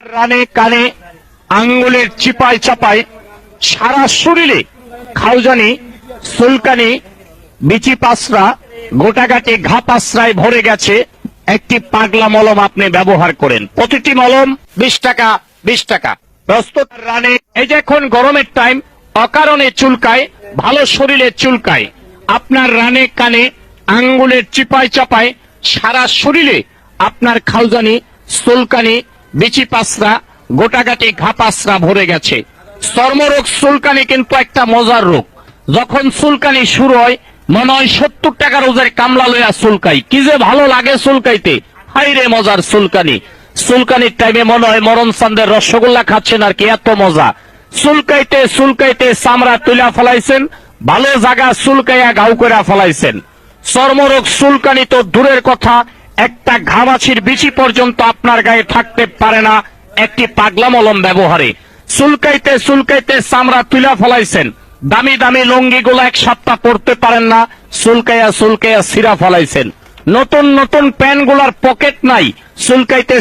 রানে কানে আঙ্গুলের চিপায় চাপায় সারা শরীরে খাউজানি, সুলকানি, বিচি পাসরা, গোটাগাটি ঘা পাসরায় ভরে গেছে। একটি পাগলা মলম আপনি ব্যবহার করেন। প্রতিটি মলম 20 টাকা 20 টাকা। প্রস্তুত রানে এই যে এখন গরমের টাইম, অকারণে চুলকায়, ভালো শরীরে চুলকায়। আপনার রানে কানে আঙ্গুলের চিপায় চাপায় সারা শরীরে আপনার খাউজানি, সুলকানি, বিচি পাসরা, গোটাগাটি ঘা পাসরা ভরে গেছে। চর্মরোগ চুলকানি কিন্তু একটা মজার রোগ। যখন চুলকানি শুরু হয় মনে হয় 70 টাকা রোজের কামলা লইয়া চুলকাই, কি যে ভালো লাগে চুলকাইতে। হাই রে মজার চুলকানি। চুলকানির টাইমে মনে হয় মরণ চান্দের রসগোল্লা খাচ্ছেন আর কি, এত মজা। চুলকাইতে চুলকাইতে চামড়া তুলা ফলাইছেন, ভালো জায়গা চুলকাইয়া ঘাউ করে ফলাইছেন। চর্মরোগ চুলকানি তো দূরের কথা, একটা ঘামাছির বিচি পর্যন্ত আপনার গায়ে থাকতে পারে না একটি পাগলা মলম ব্যবহারে। চুলকাইতে চুলকাইতে চামড়া তুলা ফলাইছেন, দামি দামি লুঙ্গি গুলা 1 সপ্তাহ পরতে পারেন না, চুলকাইয়া চুলকাইয়া ছিঁড়া ফলাইছেন। নতুন নতুন প্যান্ট গুলার পকেট নাই, চুলকাইতে